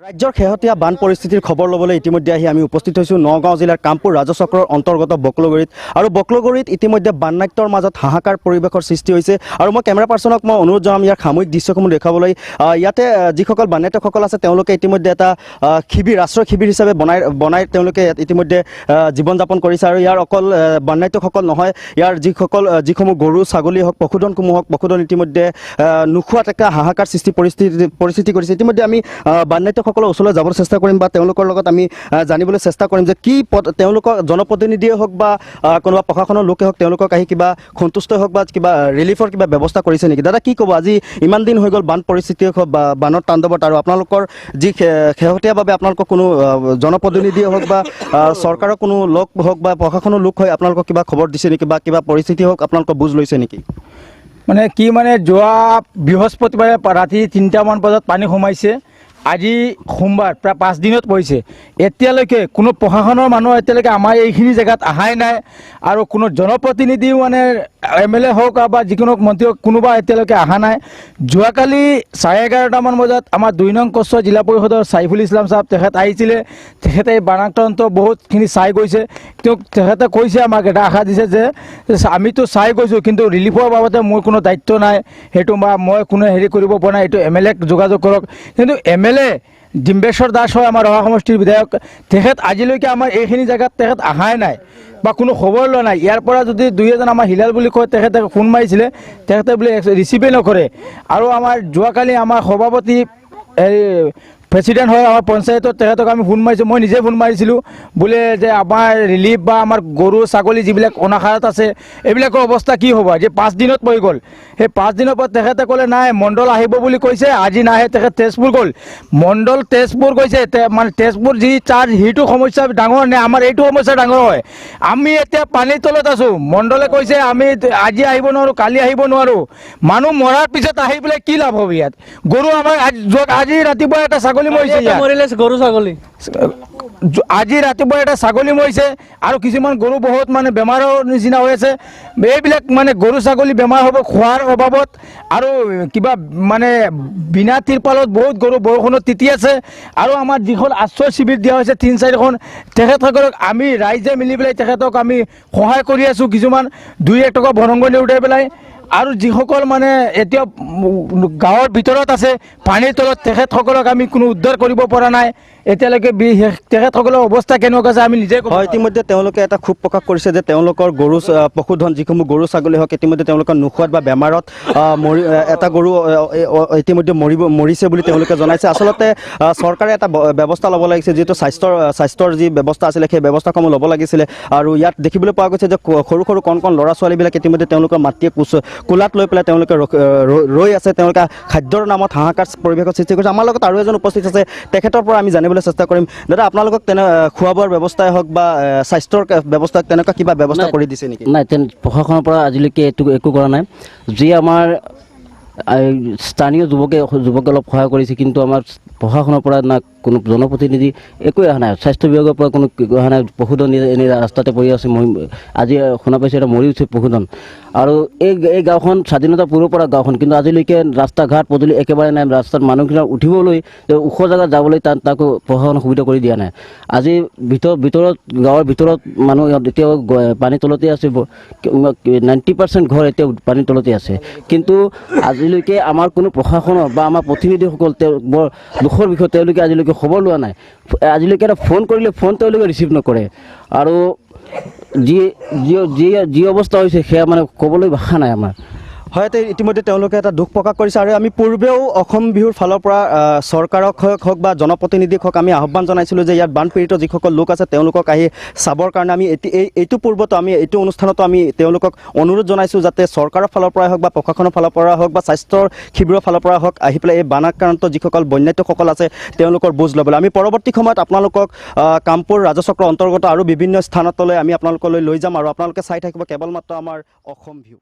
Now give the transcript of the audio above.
ৰাজ্যৰ শেহতীয়া বান পৰিস্থিতিৰ খবৰ ল'বলৈ ইতিমধ্যে আহি আমি উপস্থিত হৈছোঁ নগাঁও জিলাৰ কামপুৰ ৰাজচক্ৰৰ অন্তৰ্গত বকলগুৰিত আৰু বকলগুৰিত ইতিমধ্যে বাননাট্যৰ মাজত হাহাকাৰ পৰিৱেশৰ সৃষ্টি হৈছে আৰু মই কেমেৰা পাৰ্চনক মই অনুৰোধ জনাম ইয়াৰ সাময়িক দৃশ্যসমূহ দেখুৱাবলৈ ইয়াতে যিসকল বাননাট্যসকল আছে তেওঁলোকে ইতিমধ্যে এটা শিবিৰ আশ্ৰয় শিবিৰ হিচাপে বনাই তেওঁলোকে ইতিমধ্যে জীৱন যাপন কৰিছে আৰু ইয়াৰ অকল বাননাট্যসকল নহয় ইয়াৰ যিসমূহ গৰু ছাগলী হওক পশুধনসমূহ হওক পশুধন ইতিমধ্যে নোখোৱাত এটা হাহাকাৰ সৃষ্টি পৰিস্থিতি কৰিছে ইতিমধ্যে আমি বাননাট্যসকলৰ ওচৰলৈ যাবলৈ চেষ্টা কৰিম বা তেওঁলোকৰ লগত আমি জানিবলৈ চেষ্টা কৰিম যে কি তেওঁলোকৰ জনপ্ৰতিনিধিয়ে হওক বা কোনোবা প্ৰশাসনৰ লোকে হওক তেওঁলোকক আহি কিবা সন্তুষ্ট হওক বা কিবা ৰিলিফৰ কিবা ব্যৱস্থা কৰিছে নেকি দাদা কি ক'ব আজি ইমান দিন হৈ গ'ল বান পৰিস্থিতি হওক বা বানৰ তাণ্ডৱত আৰু আপোনালোকৰ যি শেহতীয়াভাৱে আপোনালোকৰ কোনো জনপ্ৰতিনিধিয়ে হওক বা চৰকাৰৰ কোনো লোক হওক বা প্ৰশাসনৰ লোক হৈ আপোনালোকক কিবা খবৰ দিছে নেকি বা কিবা পৰিস্থিতি হওক আপোনালোকৰ বুজ লৈছে নেকি মানে যোৱা বৃহস্পতিবাৰে ৰাতি 3টামান বজাত পানী সোমাইছে আজি সোমবাৰ প্ৰায় 5 দিনত পৰিছে এতিয়ালৈকে কোনো প্ৰশাসনৰ মানুহ এতিয়ালৈকে আমাৰ এইখিনি জেগাত অহাই নাই আৰু কোনো জনপ্ৰতিনিধিও মানে MLA হওক বা যিকোনো মন্ত্ৰী কোনোবা এতিয়ালৈকে অহা নাই যোৱাকালি 11:30মান বজাত আমাৰ 2 নং কচ্ছ জিলা পৰিষদৰ সাইফুল ইছলাম সাহেব তেখেত আহিছিলে তেখেতে বানাক্ৰান্ত বহুতখিনি চাই গৈছে তেখেতে কৈছে আমাক এটা আশা দিছে যে আমিতো চাই গৈছোঁ কিন্তু ৰিলিফৰ বাবদে মোৰ কোনো দায়িত্ব নাই সেইটো বা মই কোনো হেৰি কৰিব পৰা নাই এইটো MLAক যোগাযোগ কৰক কিন্তু MLA ডিম্বেশ্বৰ দাস হয় আমাৰ ৰহা সমষ্টিৰ বিধায়ক তেখেত আজিলৈকে আমাৰ এইখিনি জেগাত তেখেত অহাই নাই বা কোনো খবৰ লোৱা নাই ইয়াৰ পৰা যদি দুই এজন আমাৰ হিলাল বুলি কয় তেখেতে ফোন মাৰিছিলে তেখেতে বোলে ৰিচিভেই নকৰে আৰু আমাৰ যোৱাকালি আমাৰ সভাপতি প্ৰেচিডেণ্ট হয় আমাৰ পঞ্চায়তত তেখেতক আমি ফোন মাৰিছোঁ মই নিজে ফোন মাৰিছিলোঁ বোলে যে আমাৰ ৰিলিফ বা আমাৰ গৰু ছাগলী যিবিলাক অনাশাৰত আছে এইবিলাকৰ অৱস্থা কি হ'ব যে 5 দিনত পৰি গ'ল সেই 5 দিনৰ পৰা তেখেতে ক'লে নাই মণ্ডল আহিব বুলি কৈছে আজি নাহে তেখেত তেজপুৰ গ'ল মণ্ডল তেজপুৰ গৈছে মানে তেজপুৰ যি চাৰ্জ সেইটো সমস্যা ডাঙৰ নে আমাৰ এইটো সমস্যা ডাঙৰ হয় আমি এতিয়া পানীৰ তলত আছোঁ মণ্ডলে কৈছে আমি আজি আহিব নোৱাৰোঁ কালি আহিব নোৱাৰোঁ মানুহ মৰাৰ পিছত আহি পেলাই কি লাভ হ'ব ইয়াত গৰু আমাৰ আজি ৰাতিপুৱা এটা ছাগলী গৰু ছাগলী আজি ৰাতিপুৱা এটা ছাগলী মৰিছে আৰু কিছুমান গৰু বহুত মানে বেমাৰৰ নিচিনা হৈ আছে এইবিলাক মানে গৰু ছাগলী বেমাৰ হ'ব খোৱাৰ অভাৱত আৰু কিবা মানে বিনা তিৰপালত বহুত গৰু বৰষুণত তিতি আছে আৰু আমাৰ যিখন আশ্ৰয় শিবিৰ দিয়া হৈছে 3-4খন তেখেতসকলক আমি ৰাইজে মিলি পেলাই তেখেতক আমি সহায় কৰি আছোঁ কিছুমান 2-1 টকা বৰংগনি উঠাই পেলাই আৰু যিসকল মানে এতিয়া গাঁৱৰ ভিতৰত আছে পানীৰ তলত তেখেতসকলক আমি কোনো উদ্ধাৰ কৰিব পৰা নাই এতিয়ালৈকে তেখেতসকলৰ অৱস্থা কেনেকুৱা আছে আমি নিজে হয় ইতিমধ্যে তেওঁলোকে এটা ক্ষোভ প্ৰকাশ কৰিছে যে তেওঁলোকৰ গৰু পশুধন যিসমূহ গৰু ছাগলী হওক ইতিমধ্যে তেওঁলোকৰ নোখোৱাত বা বেমাৰত এটা গৰু ইতিমধ্যে মৰিছে বুলি তেওঁলোকে জনাইছে আচলতে চৰকাৰে এটা ব্যৱস্থা ল'ব লাগিছে যিটো স্বাস্থ্যৰ যি ব্যৱস্থা আছিলে সেই ব্যৱস্থাসমূহ ল'ব লাগিছিলে আৰু ইয়াত দেখিবলৈ পোৱা গৈছে যে সৰু সৰু কণ ল'ৰা ছোৱালীবিলাক ইতিমধ্যে তেওঁলোকৰ মাতৃয়ে কোলাত লৈ পেলাই তেওঁলোকে ৰৈ আছে তেওঁলোকে খাদ্যৰ নামত হাহাকাৰ পৰিৱেশৰ সৃষ্টি কৰিছে আমাৰ লগত আৰু এজন উপস্থিত আছে তেখেতৰ পৰা আমি জানিবলৈ চেষ্টা কৰিম দাদা আপোনালোকক খোৱা বোৱাৰ ব্যৱস্থাই হওক বা স্বাস্থ্যৰ ব্যৱস্থা তেনেকুৱা কিবা ব্যৱস্থা কৰি দিছে নেকি নাই প্ৰশাসনৰ পৰা আজিলৈকে একো কৰা নাই যি আমাৰ স্থানীয় যুৱকে অলপ সহায় কৰিছে কিন্তু আমাৰ প্ৰশাসনৰ পৰা না কোনো জনপ্ৰতিনিধি একোৱে অহা নাই স্বাস্থ্য বিভাগৰ পৰা কোনো অহা নাই পশুধন এনেই ৰাস্তাতে পৰি আছে আজি শুনা পাইছোঁ এটা মৰি উঠিছে পশুধন আৰু এই গাঁওখন স্বাধীনতা পূৰ্বৰ পৰা গাঁওখন কিন্তু আজিলৈকে ৰাস্তা ঘাট পদূলি একেবাৰে নাই ৰাস্তাত মানুহবিলাক উঠিবলৈ ওখ জেগাত যাবলৈ তাকো প্ৰশাসনে সুবিধা কৰি দিয়া নাই আজি ভিতৰত গাঁৱৰ ভিতৰত মানুহ এতিয়াও পানীৰ তলতে আছে 90% ঘৰ এতিয়াও পানীৰ তলতে আছে কিন্তু আজিলৈকে আমাৰ কোনো প্ৰশাসনৰ বা আমাৰ প্ৰতিনিধিসকল বৰ দুখৰ বিষয়ে তেওঁলোকে আজিলৈকে খবৰ লোৱা নাই আজিলৈকে এটা ফোন কৰিলে ফোন তেওঁলোকে ৰিচিভ নকৰে আৰু যি অৱস্থা হৈছে সেয়া মানে ক'বলৈ ভাষা নাই আমাৰ হয় ইতিমধ্যে তেওঁলোকে এটা দুখ প্ৰকাশ কৰিছে আৰু আমি পূৰ্বেও অসম বিহুৰ ফালৰ পৰা চৰকাৰক হওক বা জনপ্ৰতিনিধিক হওক আমি আহ্বান জনাইছিলোঁ যে ইয়াত বানপীড়িত যিসকল লোক আছে তেওঁলোকক আহি চাবৰ কাৰণে আমি এইটো পূৰ্বতো আমি এইটো অনুষ্ঠানতো আমি তেওঁলোকক অনুৰোধ জনাইছোঁ যাতে চৰকাৰৰ ফালৰ পৰাই হওক বা প্ৰশাসনৰ ফালৰ পৰা হওক বা স্বাস্থ্যৰ শিবিৰৰ ফালৰ পৰা হওক আহি পেলাই এই বানাক্ৰান্ত যিসকল বন্যাত্যসকল আছে তেওঁলোকৰ বুজ ল'বলৈ আমি পৰৱৰ্তী সময়ত আপোনালোকক কামপুৰ ৰাজচক্ৰৰ অন্তৰ্গত আৰু বিভিন্ন স্থানতলৈ আমি আপোনালোকলৈ লৈ যাম আৰু আপোনালোকে চাই থাকিব কেৱল মাত্ৰ আমাৰ অসম ভিউ।